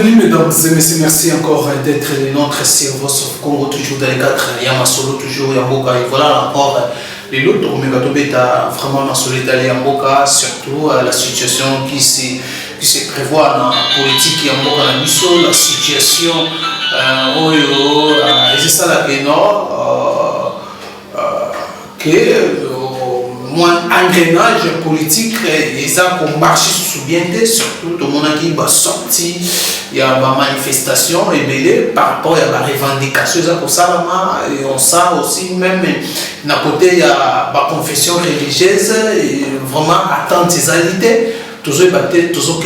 Bienvenue mesdames et messieurs, merci encore d'être notre cerveau sur Congo, toujours dans les quatre, Yamasolo, toujours Yamboka, et voilà encore les autres, Omegatobeta, vraiment Masolo Italie Yamboka, surtout la situation qui se prévoit dans la politique Yamboka na biso, la situation, et c'est ça la Nord, que moins engrenage politique et ça qu'on marche sous bien surtout tout le monde qui va sortir il y a ma manifestation et par rapport à la revendication pour ça et on sent aussi même d'un côté il y a la confession religieuse et vraiment attendre ses alités toujours battre toujours que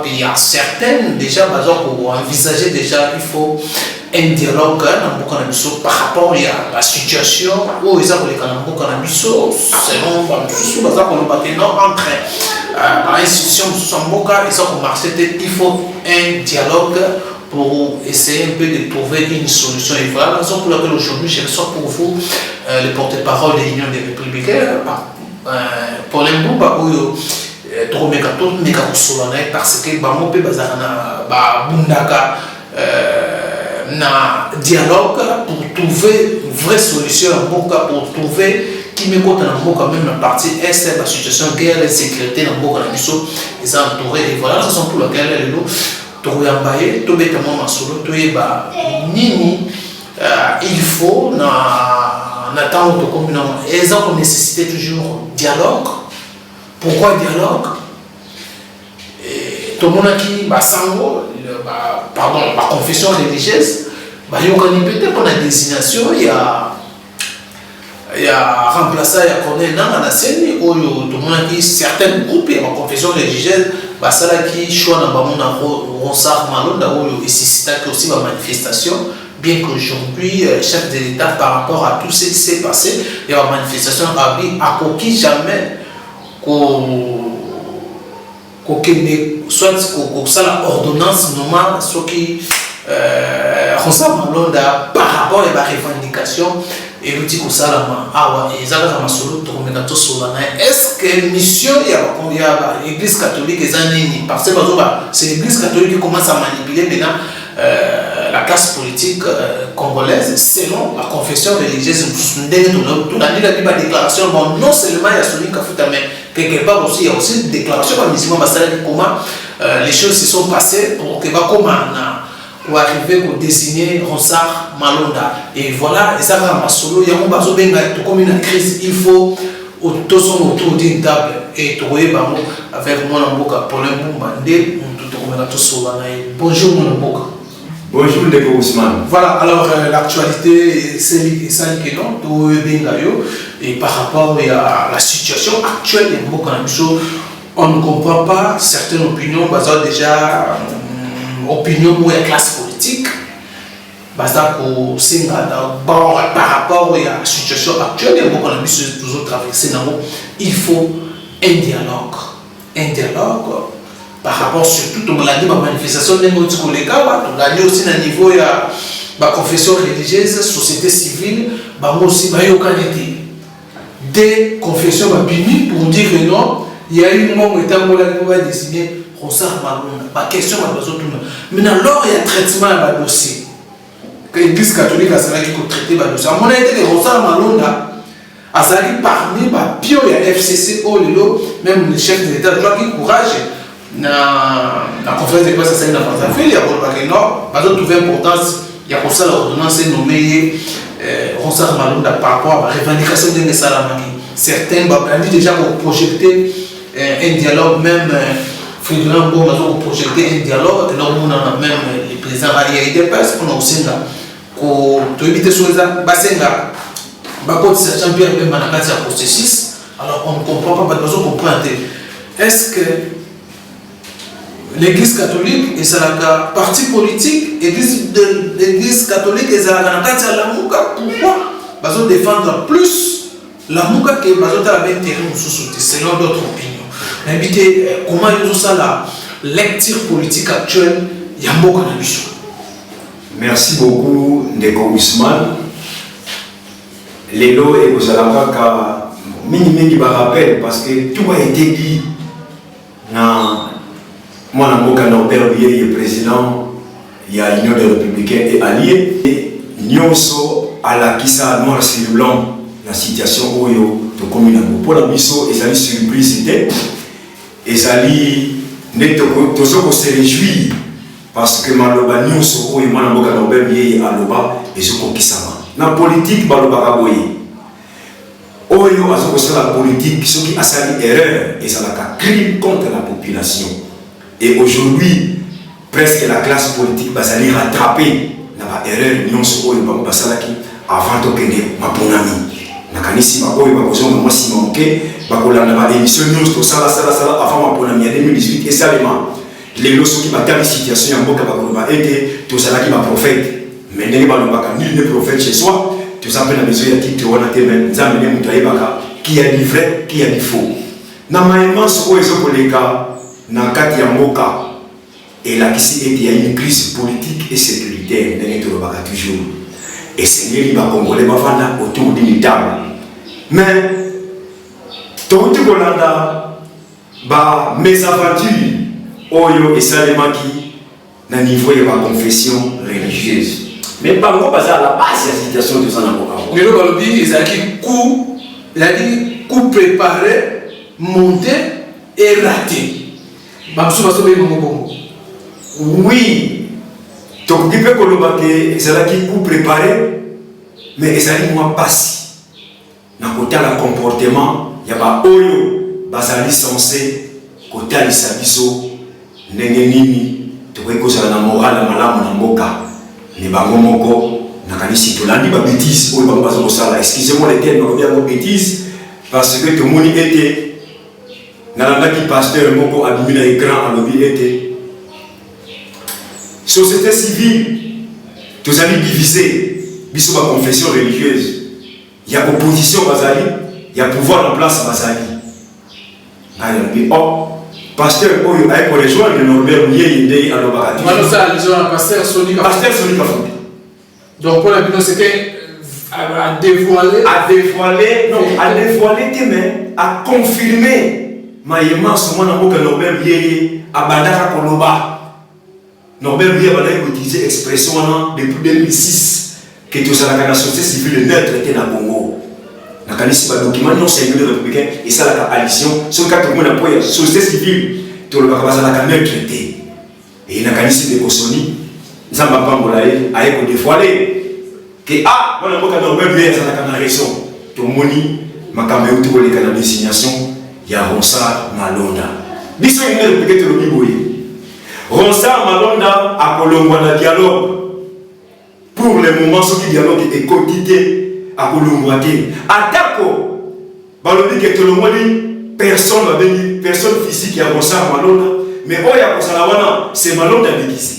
il y a certaines déjà pour envisager déjà il faut un dialogue par rapport à la situation où ils ont les selon entre l'institution il faut un dialogue pour essayer un peu de trouver une solution. Et voilà la raison pour laquelle aujourd'hui je reçois pour vous le porte-parole de l'Union des Républicains, Paul Mbouba, parce que Bamope Bazarana, Bundaka, na dialogue pour trouver une vraie solution pour trouver qui me compte dans même la partie est la situation guerre et sécurité dans beaucoup de mission ils ont entouré et voilà la raison pour laquelle les lots Touyambaye Tobetamo Masolo Toyeba Nini il faut n'attendre de communément ils ont nécessité toujours dialogue. Pourquoi dialogue? Tout le monde qui Basango pardon, la confession religieuse, il y a peut-être la désignation, il y a remplacé, il y a connu dans la scène, où tout le monde qui certains groupes, il y a la confession religieuse, ça qui choisit dans le Ronsard Malonda, où il y a aussi la manifestation, bien qu'aujourd'hui, chef de l'État, par rapport à tout ce qui s'est passé, il y a une manifestation à qui jamais soit ça la ordonnance normale ce qui ressemble par rapport à la revendication et le dit que ça là est-ce que mission il y a l'église catholique parce que c'est l'église catholique qui commence à manipuler maintenant la classe politique congolaise selon la confession religieuse. Tout la déclaration non seulement il y a celui qui a fait mais quelque part aussi il y a aussi une déclaration par musulman comment les choses se sont passées pour que pour arriver à désigner Ronsard Malonda et voilà et ça va solo il y a un bateau bien comme une crise il faut autour d'une table et trouver avec mon amboka pour le Mbouba bonjour mon amboka. Bonjour Ndeko Ousmane. Voilà, alors l'actualité, c'est ça qui est non, tout et par rapport à la situation actuelle de Mboka-Nabiso, on ne comprend pas certaines opinions, basées déjà opinions de la classe politique, basées par rapport à la situation actuelle de Mboka-Nabiso, toujours traversé, il faut un dialogue. Par rapport surtout tout le monde a dit ma manifestation de notre collègue, on a dit aussi à niveau de la confession religieuse, société civile, aussi des confessions bini pour dire que non, il y a eu un moment où on va désigner Ronsard Malonda. Ma question est tout le monde. Maintenant, lors il y a traitement à dossier, que l'église catholique a traité le dossier. À mon avis, Ronsard Malonda a parmi les pions de la FCC, même le chef de l'État, qui courage. La conférence de presse à la il y a pas de trouver importance, il y a pour ça l'ordonnance nommée Ronsard Malonda par rapport à la revendication de Salamaki. Certains ont dit déjà pour projeter un dialogue, même Frédéric Bo pour projeter un dialogue, et là on a même le président Ariel Depes pour nous aussi là, pour éviter sur les basenga, bakot certains pierres même dans le processus. Alors on ne comprend pas, parce qu'on comprend. Est-ce que l'église catholique et la parti politique, l'église catholique et la Mouka, pourquoi ils défendre plus la Mouka que selon d'autres opinions. Comment ils ont ça la lecture politique actuelle Yamboka Nabiso. Merci beaucoup Ndeko Ousmane. Les lots et vous allez avoir minimum qui rappel parce que tout a été dit dans mon amboka Norbert Bié, le président il y a Union des Républicains et Alliés. Et Nyonso à la Kissa noir sur blanc, la situation Oyo, de commune pour la Bisso, et ça surprise était. Et ça dit, tout ce qu'on se réjouit, parce que Maloba Nyonso Oyo, Manaboka Nobel, Yé, Aloba, et ce qu'on Kissama. Dans la politique, Maloba Kaboye. Oyo, à ce la politique, ce qui a sali erreur, et ça n'a qu'un crime contre la population. Et aujourd'hui, presque la classe politique va s'aller rattraper la erreur de Nyonso Oyo, avant de gagner ma bonne amie. Nakanisi ma Oyo, ma besoin de moi si manqué, ma émission Nyonso, ça, avant ma bonne amie en 2018, et ça, les lots qui battent la situation, en Boka Bakoloma, et tout ça qui m'a prophète. Mais nul n'est prophète chez soi. Tout ça, la maison de titre, on a été même, qui a du vrai, qui a du faux. Dans ma immense collègue, dans Katia Moka, et là, il y a une crise politique et sécuritaire, toujours. Et Seigneur, il va congolais autour d'une table. Mais, tout le monde a mes aventures, Oyo et Salemaki, dans le niveau de ma confession religieuse. Mais par contre, à la base, il y a la situation de Sanamboka. Mais le Balobi, il a dit coup préparé, monté et raté. Oui, donc tu peux que c'est là qui coup préparé, mais ça dit moi passé. Dans le côté de comportement, il y a pas Oyo, basali censé, côté de sabiso, nengenini, tu peux que ça la morale, la malamu, la moka. Les bangomoko, nakanisi tolandi ba bêtise, ou ba bazo sala. Excusez-moi les termes, mais ba bêtise parce que tout le monde était nalanda qui pasteur moko abimina écran à lobby était société civile, tous allez diviser, biso ba confession religieuse. Il y a opposition bazali, il y a pouvoir en place bazali. Aïe, oh. Pasteur Oyo a pour rejoindre le Norbert Nié à l'Obakati. Pasteur Sonika. Pasteur Sonika. Donc pour la vidéo, c'était à dévoiler. À dévoiler, non, à dévoiler tes mains, à confirmer. Maïma, ce moment où Norbert Nié a Bandara Koloba. Norbert Nié a utilisé l'expression depuis 2006 que tout ça, la société civile neutre était dans le Congo. La document non singulier républicain et ça la allusion sur quatre mois d'appui la société civile tout le bakabaza la caméra traité et la canisse de Kosoni Zamba Pambolae a été dévoilé que ah on a beaucoup de bien ça la caméra raison tout moni ma caméra tout les canaux désignation ya Ronsa Malonda biso une république de l'Obiboye Ronsa Malonda a Colombo na dialogue pour le moment ce qui dialogue est quotidien à Colomboité. Attaque, balobi que tout le monde personne va venir, personne physique qui a pensé à Malonda, mais Oya Kosalawana, c'est Malonda déguisé.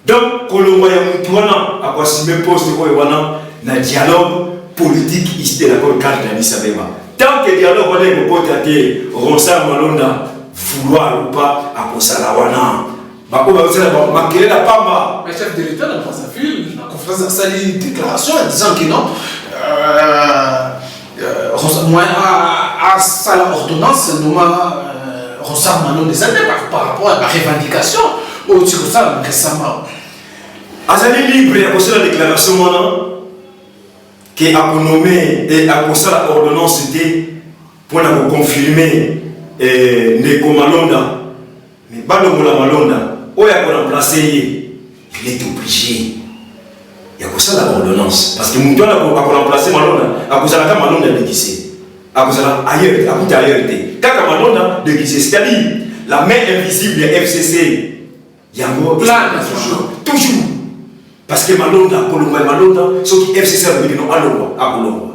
Donc, Colombo Yamutuana a passé même poste de Oyawana, na dialogue politique ici de la carte d'Addis Abeba. Tant que dialogue on est au côté Ronsa Malonda, vouloir ou pas à Kosalawana. Maquiller la Pamba. Le chef de l'État dans sa ville, la conférence a sali une déclaration en disant que non, à sa ordonnance, nous avons des années par rapport à la revendication au Tchikosa récemment. Azali libre, il y a la déclaration qui a nommé et a posé la ordonnance pour confirmer Neko Malonda. Mais Balongola Malonda. Où il a remplacé, il est obligé. Il y a que ça l'ordonnance. Parce que Moutoua a remplacé Malonda. À cause de la Malonda déguisé. À cause de la ailleurs, à cause d'ailleurs. Quand Malonda déguisé, c'est-à-dire la main invisible de FCC. Il y a un mot. Toujours. Parce que Malonda, Colomba Malonda, ceux qui FCC a dit non à Colomba.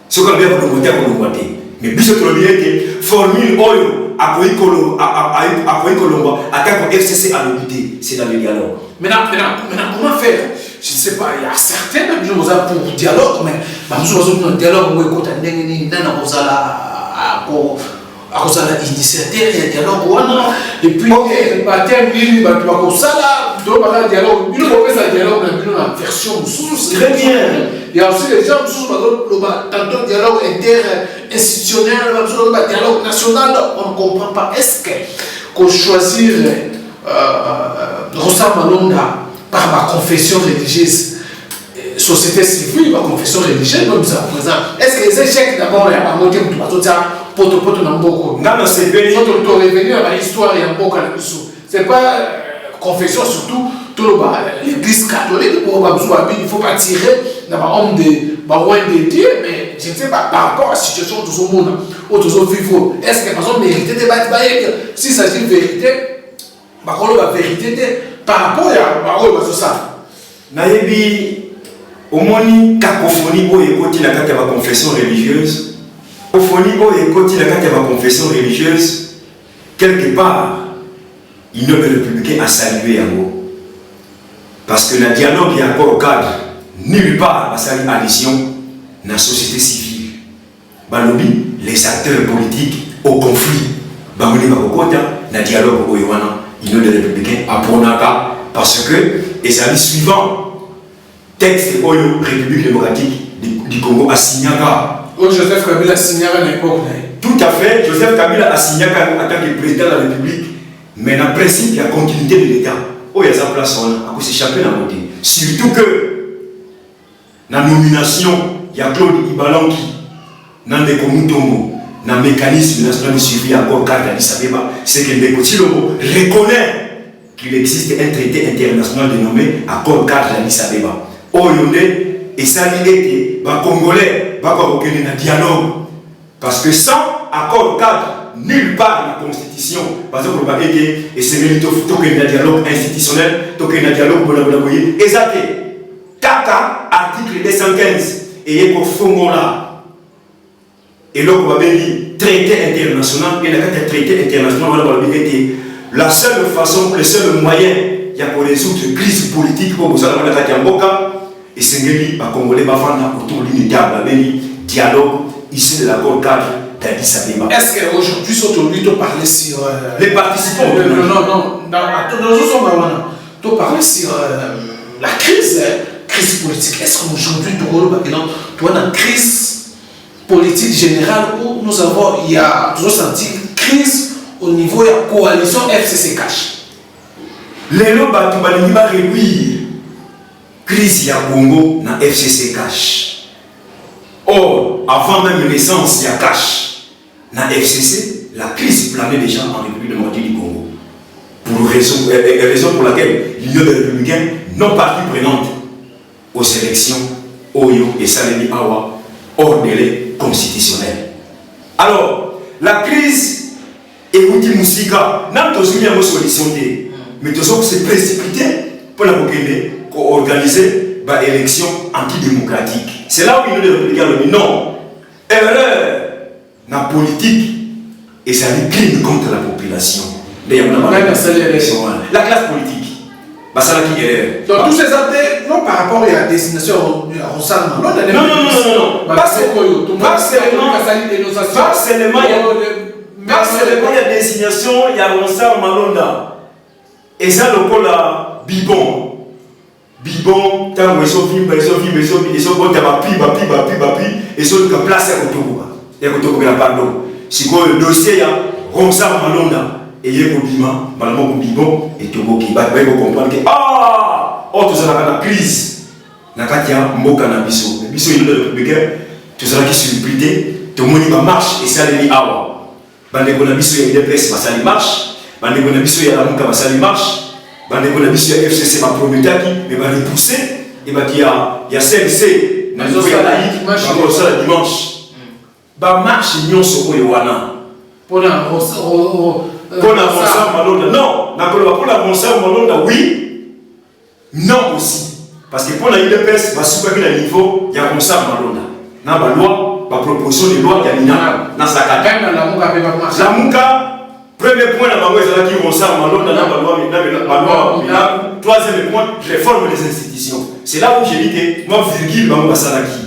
Ceux qui ont bien Colomba, à Colomba. Mais plus de que formule Oyo. À Colomba, attaque au FCC à l'unité, c'est dans le dialogue. Maintenant, comment faire? Je ne sais pas, il y a certaines choses pour dialogue, mais le dialogue, où il y a initiateur, il y a dialogue, et puis, à terme, il y a un dialogue, il y a un dialogue, une version sous. Très bien. Il y a aussi les gens sous tantôt dialogue interinstitutionnel, dialogue national, on ne comprend pas. Est-ce qu'on choisir Rosa Malonda par ma confession religieuse, société civile, ma confession religieuse, comme ça, par exemple. Est-ce que les échecs d'abord, il y a un motif de poto dans beaucoup. Non, c'est bien. Il faut revenir à l'histoire et à beaucoup. C'est pas confession, surtout, l'église catholique, il ne faut pas tirer dans l'homme de Dieu, mais je ne sais pas, par rapport à la situation de ce monde, où tout le vivre, est-ce que par exemple, mérité de battre, s'il s'agit de vérité, la vérité, par rapport à ça. Nayebi, au moins, cacophonie, il y a la confession religieuse. Cacophonie, il y a la confession religieuse. Quelque part, il ne peut le républicain à saluer en haut. Parce que le dialogue il y a encore au cadre, nulle part à saluer addition dans la société civile. Balobi, les acteurs politiques au conflit. Bamoni Bakokota, dans le dialogue au Yohana, il ne le républicain à Pronaka. Parce que, et ça dit suivant, texte de la République démocratique du Congo à Signaka. Joseph Kabila a signé à l'époque. Tout à fait, Joseph Kabila a signé en tant que président de la République. Mais dans le principe, il y a continuité de l'État. Il y a sa place, on a s'échappé dans le côté. Surtout que, dans la nomination, il y a Claude Ibalanki, dans le Komutomo, dans le mécanisme national de suivi à Corps d'Addis Abeba, c'est que le Tilomo reconnaît qu'il existe un traité international dénommé Accord cadre d'Addis Abeba. Oyonde, et ça dit que les Congolais vont avoir un dialogue. Parce que sans accord cadre, nulle part dans la Constitution, par exemple, et c'est un dialogue institutionnel, un dialogue et ça Kaka, article 215, et il y a Fongola. Et là, on va dire traité international, et la traité international, on va dire la seule façon, le seul moyen, il y a pour résoudre une crise politique, pour vous avez la Mboka, et c'est que les Congolais vont faire autour d'une table, dialogue issu de l'accord cadre d'Addis Abeba. Est-ce qu'aujourd'hui, aujourd'hui, tu parlais sur. Les participants. Non. Tu parlais sur la crise politique. Est-ce qu'aujourd'hui, tu as une crise politique générale où nous avons, il y a toujours senti une crise au niveau de la coalition FCC Cash. Les lots va réduire crise ya Congo na FCC Cash. Or, avant même naissance ya Cash na FCC, la crise planait déjà en République démocratique du Congo. Pour raison pour laquelle l'Union des Républicains non partie prenante aux élections Oyo et Salemi Awa hors délai constitutionnel. Alors, la crise et vous dites Moussika, n'a pas une solution, mais tout ça c'est précipité pour la organiser une élection antidémocratique. C'est là où il y a des républicains qui disent non, erreur dans la politique et ça crime contre la population. La classe politique, ça qui est donc tous ces aspects, non par rapport à la destination à Rossana, non, pas seulement il y a désignation, il y a Ronsard Malonda. Et ça, le col à Bibon. Bibon, tant que ils ont vu, ils ont placé à Kotokoba. Et Kotokoba, pardon. Si le dossier, il y a Ronsard Malonda. Et il y a Bibon, Malamo Bibon, et Togo qui va comprendre que tout ça, la crise. Nakatia, Moka Nabiso. Biso, il est le républicain. Tout ça qui surpris, tout le monde va marche et ça, il y a Awa. Bandeko na biso ya UDPS basali marche, bandeko na biso ya Lamuka basali marche, bandeko na biso ya FCC ba prometaki mais ba repousser et ba il y a CLC na zo ya laïque marche pour ça dimanche. Ba marche nyonso oyo wana. Pona Ronsard Malonda non, na koloba pona Ronsard Malonda oui. Non aussi parce que pour la UDPS ba super na niveau ya Ronsard Malonda. Na ba loi la proposition de loi de l'INA dans sa cadre. La Mouka, premier point, la loi qui Ronsard Malonda dans la loi. Troisième point, réforme des institutions. C'est là où j'ai dit que moi, virgule, Bamou Salaki.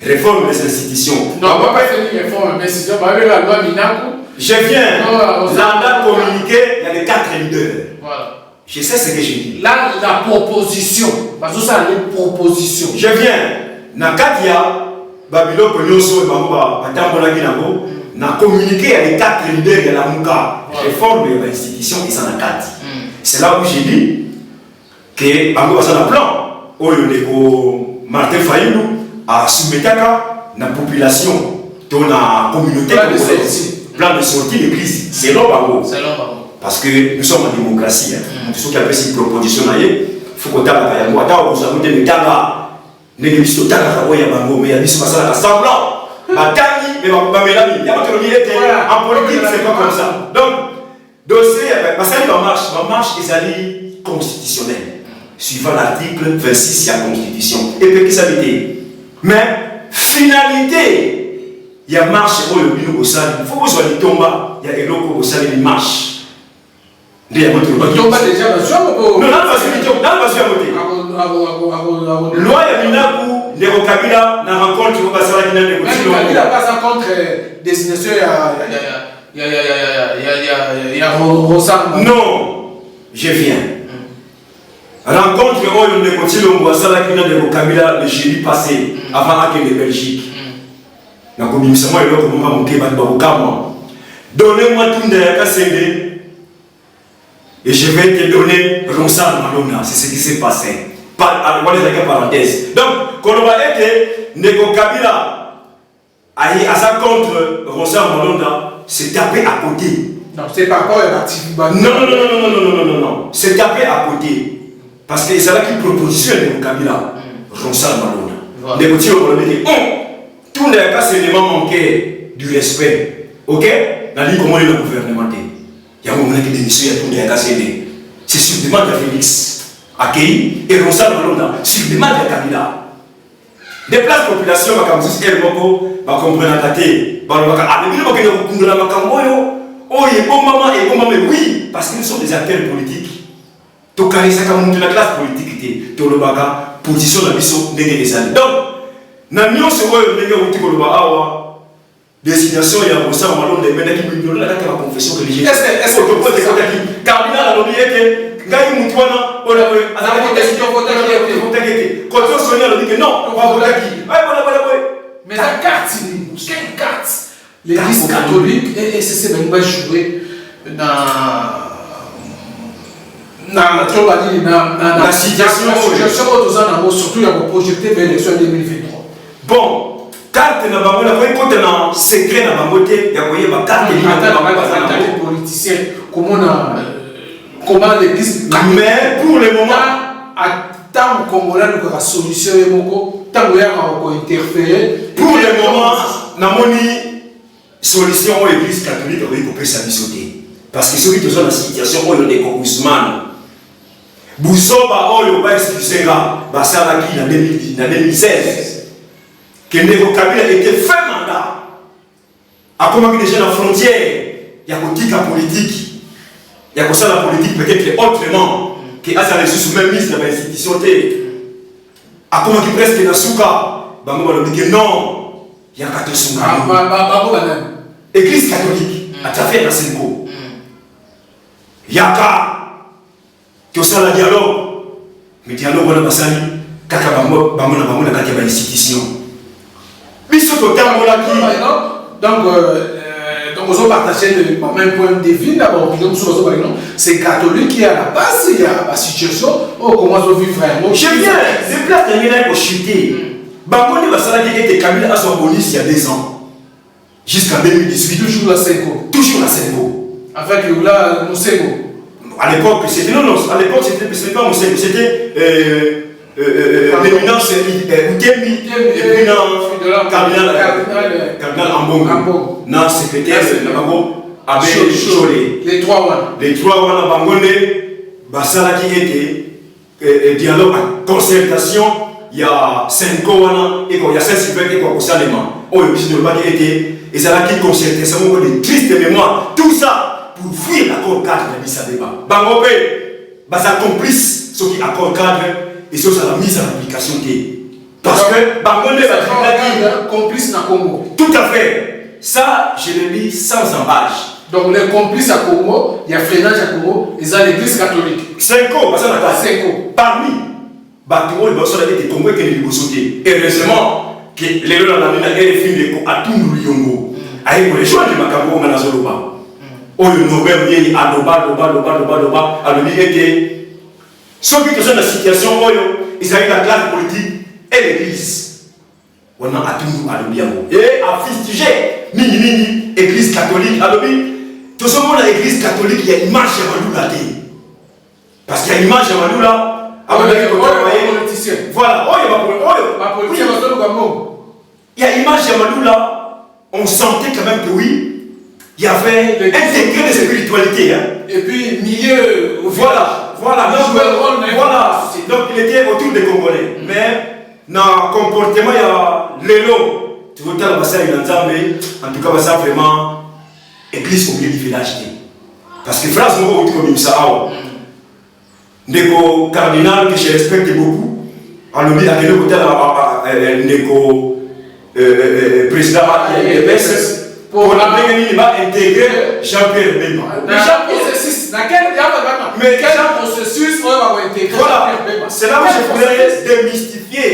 Réforme des institutions. Non, on ne va pas faire une réforme des institutions. Avec la loi Minaku. Je viens. L'ANDA communiqué, il y a les 4 leaders. Voilà. Je sais ce que j'ai dit. Là, la proposition. Parce que ça, les propositions. Je viens. Nakatia. Babylone Konyoso et Bamba, Batambola Ginabo, n'a communiqué avec les 4 leaders de la Mouka, réforme de l'institution et ça n'a 4. C'est là où j'ai dit, que bango basa na plan oyo ndeko Martin Fayulu a soumetaka na population to na communauté plan de sortie de crise selon bango parce que nous sommes en démocratie nous sommes qui appellent cette proposition là il faut qu'on tape à yango ata ko samuté de tanga ndenge biso tanga ko ya bango mais ya biso basala ka semblant batani mais ba melami ya batoni était en politique c'est pas comme ça donc dossier basali ba marche ezali constitutionnel suivant l'article 26 de la Constitution. Et puis, qui s'habite. Mais, finalité, il y a marche au Lobino au Sali. Il faut que vous soyez tombé, il y a Eloko au Sali, il marche. Il y a votre tomba déjà, non, non, pas sûr, loi ya Minaku, les Rokabila, n'a rencontre au Basara qui n'a négocié. Il n'a pas contre destination, il y a Rosam. Non, je viens. Rencontre où on négocie le Mouassala qui n'a de Kabila le jeudi passé, avant la de Belgique. Na commission moi et l'autre moment mon kébat barokama. Donnez-moi tout de Kassende et je vais te donner Ronsal Malona. C'est ce qui s'est passé. Par les parenthèses. Donc, quand on va être Nego Kabila à sa contre Ronsal Malona, c'est tapé à côté. Non, c'est pas quoi non. C'est tapé à côté. Parce que c'est là qu'il proposition de Kabila, Ronsal Malona. Les petits ont dit, tout le cas, c'est vraiment manqué du respect. Ok? Dans le comment il a gouvernementé. Il y a un moment qui démission, il y a tout le cas, c'est sur demande de Félix, accueilli, et Ronsal Malona, sur demande de Kabila. Des places de population, comme si elle va comprendre la tête. Oui, parce que nous sommes des acteurs politiques. Donc, quand il la classe politique, tu as position de mission de l'État. Donc, nous sommes destination il y a pour ça on des mecs qui me donnent la confession religieuse. Est-ce que tu peux dire cardinal a donné que Gaï Moutouana on a décision voter quand on sonne on dit que non on va voter qui mais la carte quelle carte l'église catholique et c'est même pas jouer dans la situation surtout il y a projeté vers l'élection 2023. Bon, carte na bango la voye côté na secret na bango te ya koye ba carte ni na politicien comment l'église mais pour le moment à tant congolais la solution est moko tant ya ko interférer pour le moment na moni solution aux église catholique oui pour pesa bisoté parce que celui qui est dans la situation où il est Ousmane Boussoba oyo ba excusera ba salaki na 2016 que Nego Kabila était fait mandat à comment déjà la frontière il y a politique politique il y a ça la politique peut-être autrement que à ça les sous même mise dans l'institution à comment qui presque na souka bango ba dit que non il y a quatre souka église catholique à travers la Sénégal yaka que ça la dialogue mais dialogue on a passé kaka bango na kati ya institution biso totambola ki donc on va partager le même point de vue d'abord donc sur par exemple c'est catholique qui à la base il y a la situation comment on vit vraiment je viens des places dernières pour chuter bango ni basala qui était Kabila à son bonus il y a 2 ans jusqu'en 2018 toujours la Senko avec là Moussengo. À l'époque, c'était non, à l'époque, c'était pas mon c'était l'éminence Oudemi et puis non, cardinal Ambongo, non, secrétaire Nabango, Abbé Cholé. Les trois wana Bangone, Basala qui était dialogue, concertation, il y a 5 ans, et il y a 5 super et quoi, Salema. Oh, il y a été, et ça a qui concerté, ça m'a des tristes mémoires, tout ça. Pour fuir l'accord cadre de l'Addis Abeba. Bangopé, ça complice ce qui accord cadre et ce la mise en application. Parce que Bangopé va complice dans Congo. Tout à fait. Ça, je le dis sans embâche. Donc les complices à Congo, il y a freinage à Congo, ils ont l'église catholique. 5 ans, ça n'a pas 5 ans. Parmi Batouo, il va se dire que Congo est le sauter. Heureusement que les gens dans la RFI à tout le Yongo. Aïe, pour les gens du Makambo, on a Oh, le Nobel, il a loba, alobi était Ceux qui sont dans la situation, ils avaient la classe politique et l'église. On a attendu à l'Obiamo. Et à fustiger, mini, église catholique. À l'Obi, tout ce monde dans l'église catholique, il y a une image de Malou là. Parce qu'il y a une image de Malou là. Voilà, il y a une image de Malou là. On sentait quand même que oui, il y avait un degré de spiritualité. Hein. Et puis, milieu. Voilà. Donc, il était autour des Congolais. Mais, dans le comportement, il y a l'élo. Tu vois, en tout cas, ça vraiment église au milieu du village. Parce que France, nous avons comme ça. Ndeko cardinal que je respecte beaucoup. Alors, il y a quelqu'un Ndeko président pour la il va intégrer Jean-Pierre Bemba. Mais quel processus on va intégrer Jean-Pierre Bemba? C'est là où je voulais démystifier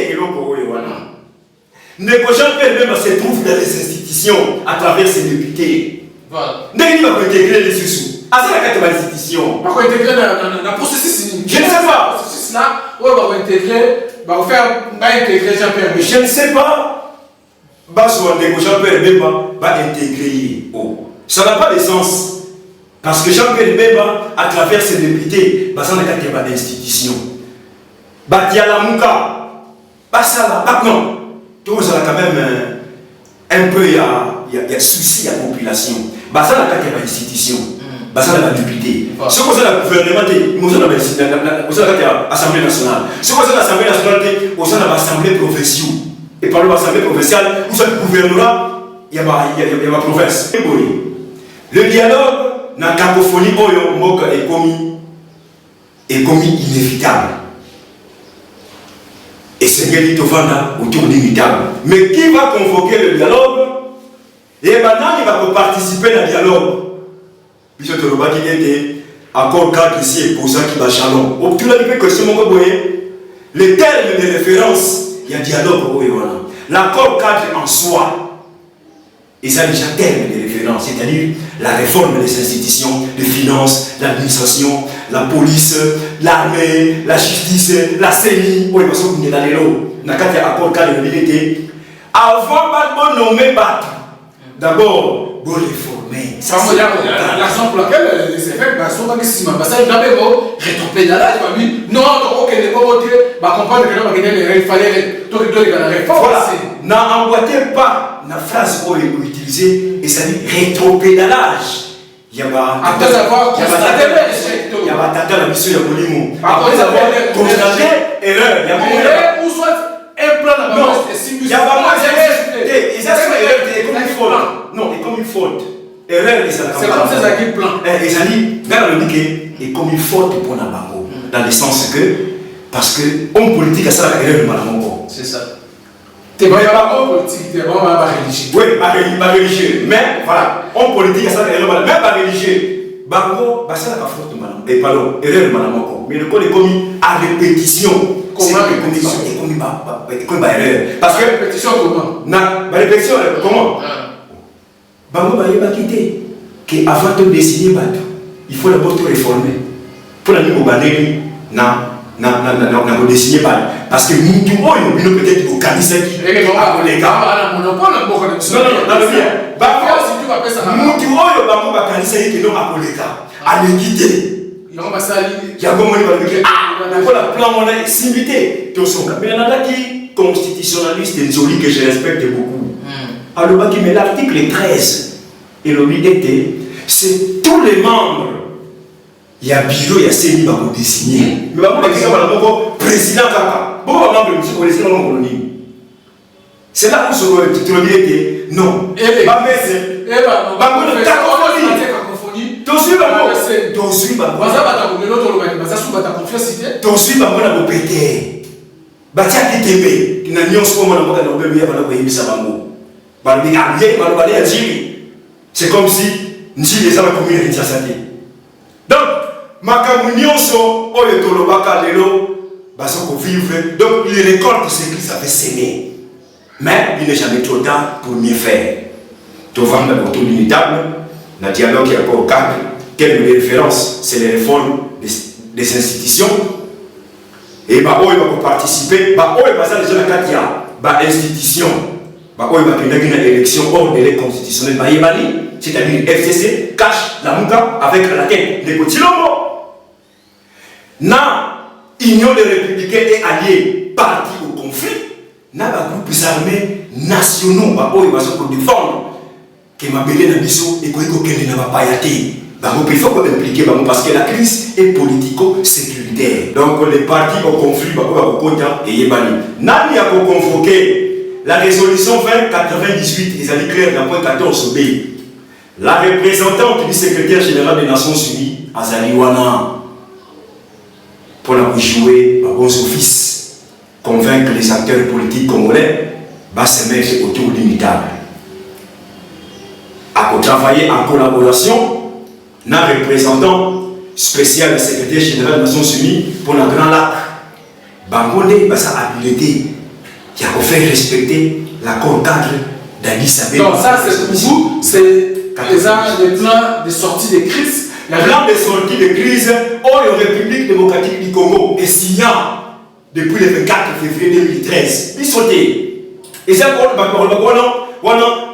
Ndeko Jean-Pierre Bemba se trouve dans les institutions à travers ses députés. Voilà. Il va intégrer les sous. À ça, la carte de l'institution. Il va intégrer dans le processus. Je ne sais pas. Le processus là, on va intégrer, va intégrer Jean-Pierre Bemba. Je ne sais pas. Jean-Pierre Bemba va intégrer. Ça n'a pas de sens. Parce que Jean-Pierre Bemba, à travers ses députés, ça n'a pas d'institution. Dialamouka, non. Tout ça quand même un peu, il y a souci à la population. Ça n'a pas d'institution. Ça n'a pas député. Ce qu'on a le gouvernement, c'est l'Assemblée nationale. Ce qu'on a l'Assemblée nationale, c'est l'Assemblée provinciale. Et par l'Assemblée provinciale, où ça le gouvernement, il y a ma province. Le dialogue, dans la cacophonie, est commis inévitable. Et c'est ce qui autour d'une table. Mais qui va convoquer le dialogue? Et maintenant, il va participer dans le dialogue. Puis je te remarque qu'il était accord cadre ici et pour ça qui va chalon. Au tout le monde, question, les termes de référence, il y a dialogue. L'accord cadre en soi. Et ça, déjà terme de référence, c'est-à-dire la réforme des institutions, des finances, l'administration, la police, l'armée, la justice, la CENI. Oui, parce que vous êtes dans les lots. Dans le accord cadre de l'unité. Avant de nommer Bat, d'abord, vous réformer. L'action pour laquelle les effets sont pas si mal. Ça, jamais rétropédalage, non, donc, les mots comprendre que il fallait la réforme. Voilà. N'emboîtez pas la phrase qu'on est utilisée et ça dit rétropédalage. Il y a après avoir constaté l'échec. Il y a la mission de Molimo. Après avoir constaté erreur. Il y a ou soit un plan à non, il y a pas non, c'est comme une faute. Erreur, c'est comme ça qui plan. Et ça dit, dans le niqué, c'est comme une faute pour Nabango. Dans le sens que, parce que homme politique a ça l'erreur de Malamongo. C'est ça. Tu n'es pas homme politique, tu es vraiment pas religieux. Oui, pas religieux. Mais voilà, homme politique a ça l'erreur de Malamongo. Même pas religieux. Bango, ça n'a pas faute de Malamongo. Et pardon, erreur de Malamongo. Mais le code est commis à répétition. Comment répétition? C'est comme erreur. Parce que. Répétition comment? La répétition, comment? Bango va quitter qu'avant de décider, il faut d'abord tout réformer. Pour la nuit, on décider parce que nous devons peut-être au candidat qui est les gars. Non, nous à l'équité. Il y a la plan on a simité. Mais il y en a qui constitutionnaliste et Zoli que je respecte beaucoup. Alors, mais l'article 13, et l'obligé, c'est tous les membres. Il y a bureau, il y a CENI qui vont désigner. Mais le président Kaka. Pourquoi on a le président de colonie? C'est là où tu te dis non. C'est comme si nous les avons commis les Tchassati. Donc, Makamunionso, Oyo Tolobaka Lelo, Basoko vivre. Donc, il récolte ce qu'il avait sémé. Mais il n'est jamais trop tard pour mieux faire. Tu vas dans autour d'une table, le dialogue qui est encore au cadre. Quelle est la référence? C'est les réformes des institutions. Et bah, il va participer, bah, il va faire déjà la carte, il y a bah, institution, bah, il va faire une élection hors délai constitutionnel, bah, c'est-à-dire FCC, cache la mouka avec la tête de Kotilombo. Na Union des Républicains et Alliés partis au conflit, na ba groupes armés nationaux, bah, il va se défendre, que ma belle na biso et qu'on n'a pas yaté. Il faut impliquer parce que la crise est politico-sécuritaire. Donc les partis au conflit, et Nani a convoqué la résolution 2098, ils allaient clair dans le point 14 B. La représentante du secrétaire général des Nations Unies, Azali Wana, pour la jouer à bons offices, convaincre les acteurs politiques congolais, va se mettre autour d'une table. À travailler en collaboration, un représentant spécial du secrétaire général des Nations Unies pour le Grand Lac. Bangonde, sa habileté qui a fait respecter l'accord cadre d'Addis Abeba. Donc ça c'est pour vous, c'est les plans de sortie de crise. Le plan de sortie de crise aux République démocratique du Congo est signant depuis le 24 février 2013. Il sautait. Et ça,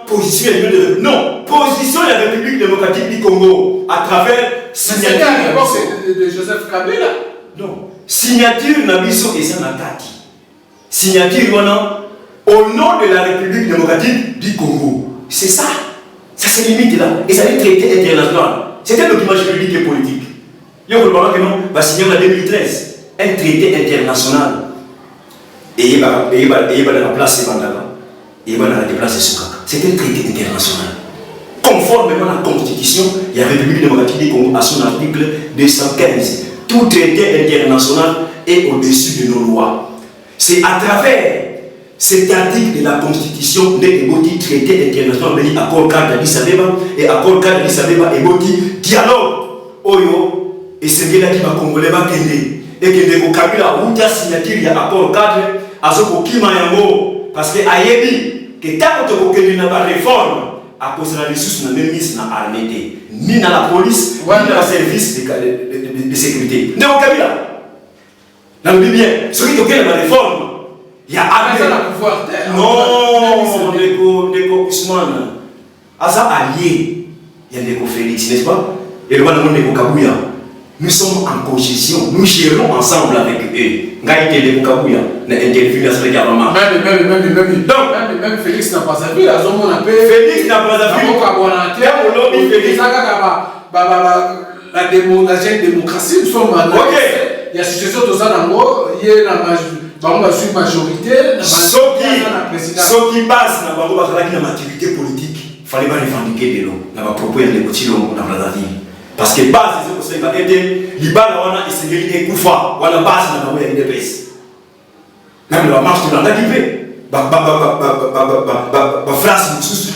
position de non, position de la République démocratique du Congo à travers signature de Joseph Kabila. Non, signature Nabiso et Sanataki. Signature au nom de la République démocratique du Congo. C'est ça. Ça se limite là. Et ça est traité international. C'est un document juridique et politique. Il y a un que non, va signer en 2013 un traité international. Et il va la place et il va la déplacer Soukaka. C'est un traité international. Conformément à la Constitution, il y a la République démocratique du Congo à son article 215. Tout traité international est au-dessus de nos lois. C'est à travers cet article de la Constitution des traité international, mais accord cadre d'Addis Abeba et accord cadre d'Addis Abeba et dialogue. Oyo et c'est là qui va congolais va kende et que de Kabila ou ta signature il y a accord cadre à ce kima yango parce que ayebi que tant que tu n'a pas réforme à cause de la ressource na même mise na armée ni dans la police ni dans le service de sécurité. De Kabila. Dans le bien, celui qui a la réforme, il y a pouvoir. Non, Neko Ousmane. Asa allié, il y a Neko Félix, n'est-ce pas? Et le Neko Kabouya. Nous sommes en cogestion, nous gérons ensemble avec eux. Ngaïté Neko Kabouya, n'a intervenu à ce regard-là. Même Félix n'a pas vu, la zone on appelle. Félix n'a pas vu. La démocratie, nous sommes en il y a une situation de ça dans le monde, il y a la majorité. Ce qui passe dans la maturité politique, il fallait pas revendiquer de l'eau. Dans ma propos, il y a des petits longs dans la ville. Parce que base, c'est va aider, l'Ibala, on a essayé de Koufa, on a base dans la UDPS. Même la marche de l'Andagivé, ma phrase,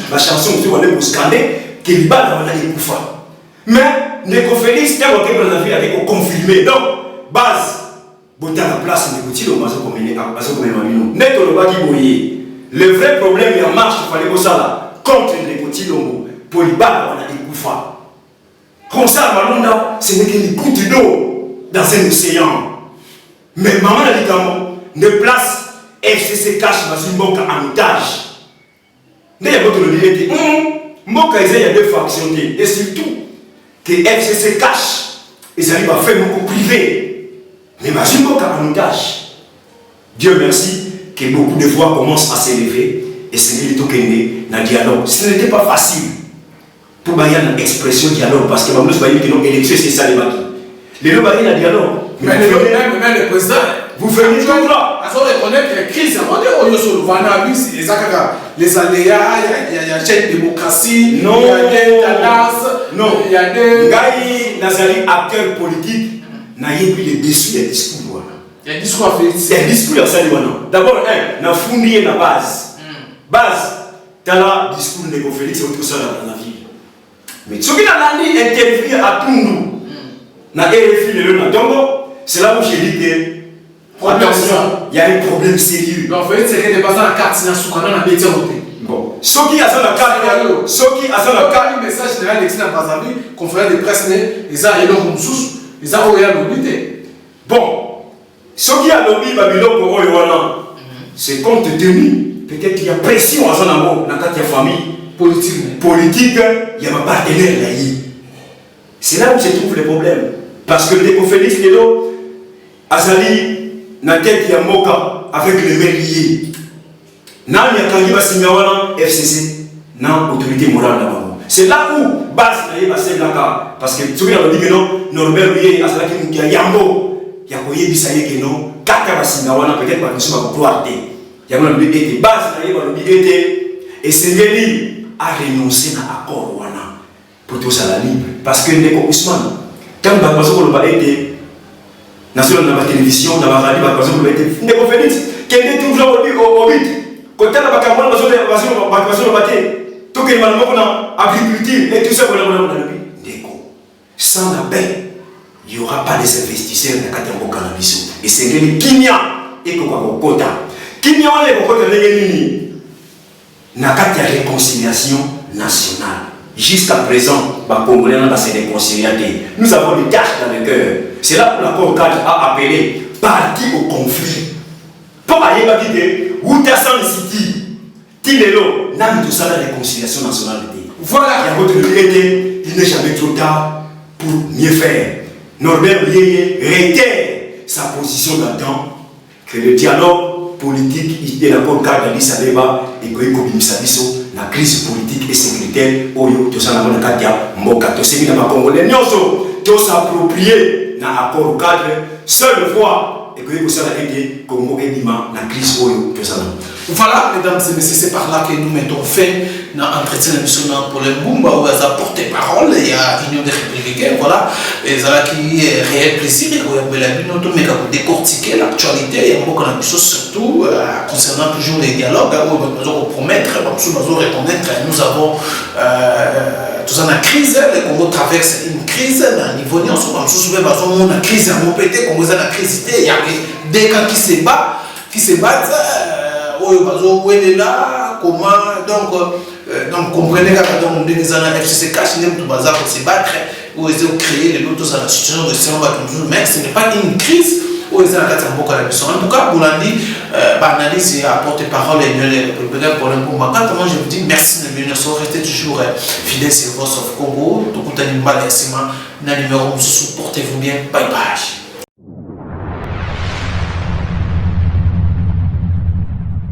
ma chanson, on est pour scander, que l'Ibala, on a des Koufa. Mais, Neko Félix, c'est un peu dans la vie avec confirmé. Donc, base, botter la place de Koutilo, le vrai problème, il y a marche, il fallait que ça contre les Koutilo, pour les balles, on a des Koufa. Comme ça, Malonda, ce n'est qu'une goutte d'eau dans un océan. Mais maman a dit ne place FCC cache dans une banque en otage. Il y a votre vérité. Il y a deux factions. Et surtout, que FCC cache, ils arrivent à faire beaucoup privé. Mais ma une banque en otage. Dieu merci que beaucoup de voix commencent à s'élever et c'est le tokené dans le dialogue. Ce n'était pas facile. Pour bailler une expression dialogue parce que nous voyons que nos élections c'est ça les baki. Les deux bailler le dialogue. Mais le président, vous faites tout là. Il faut reconnaître que la crise, on dit sur le Vanabis, les aléas, il y a une démocratie, il y a des tendances, il y a des. Gaï, Nazali, acteur politique, n'a pas les dessus des discours. Il y a un discours à faire. Il y a un discours à ça. D'abord, na fourni la base. Base, tu as là, discours de Neko Félix, c'est autre chose dans la vie. Mais ce qui a interview à Tundu, na RFI le na Tongo, c'est là où j'ai dit que attention, il y a un problème sérieux. Donc, il faut dire que des personnes à carte, c'est un soukana na métier roté. Bon, ce qui a ça la carte, ce qui a ça la carte, le message général d'Exina Bazavi, conférence de presse, ils ont un énorme sous, ils ont un l'unité. Bon, Ce qui a lobby Babylone pour Yoana, c'est compte tenu, peut-être qu'il y a pression à son amour dans la famille. Politique, il y a un partenaire là. C'est là où se trouve le problème. Parce que le Félix Lelo, Azali, na tête il y a Moka avec les mains liées. Nan il y a Kangi Basingawana, FCC, nan autorité morale là-bas. C'est là où base là c'est là parce que tu as dit que non, Norbert Lié, Azali qui a Yambo, il y a Koye Bisaye que non, Kaka Basingawana peut-être pas que ce soit pour Il y a un été base là, et c'est Nelly a renoncé à l'accord pour tout ça la libre. Parce que les Ousmane, quand on a été dans la télévision, dans la radio, on a été des conférences, qui étaient toujours au 8. Quand on a tout le monde a agriculture et tout ça, sans la paix, il n'y aura pas des investisseurs dans le cannabis. Et c'est que Kinya et Kokota. Kinya et Kokota, n'a qu'à la réconciliation nationale. Jusqu'à présent, nous avons des tâches dans le cœur. C'est là où l'accord cadre a appelé parti au conflit. Pour aller dire, où tu as City, Tilelo, n'a tout ça la réconciliation nationale. Voilà, il y a votre vérité, il n'est jamais trop tard pour mieux faire. Norbert Lié réitère sa position là-dedans que le dialogue politique de l'accord cadre d'Addis Abeba et que la crise politique et sécuritaire oyo tosala na katia mboka tosemi na Congolais nyonso to s'approprier na accord cadre seule fois et que ça a été Congo edima la crise oyo tosala. Voilà, mesdames et messieurs, c'est par là que nous mettons fin à l'entretien de mission pour le Mumba où ils apportent parole. Il y a Union des Républicains, voilà. Et ça qui est réel plaisir et où il y a décortiquer l'actualité. Il y a beaucoup de choses surtout concernant toujours les dialogues où nous allons promettre, nous allons répondre. Nous avons tout ça la crise. Le Congo traverse une crise à niveau nous sommes souvent dans une crise à Mopété, Congo a la crise. Il y a des cas qui se battent. Où est là, comment, donc comprenez que dans le FCC cache, tout bazar pour se battre, où ils ont créé les lotos à la situation de Sion mais ce n'est pas une crise où ils ont beaucoup la mission. En tout cas, Boulandi, analyse et apporte parole et les pour le combat. Moi, je vous dis merci de venir, restez toujours fidèles sur Voice of Congo, tout le monde a numéro, portez-vous bien, bye bye.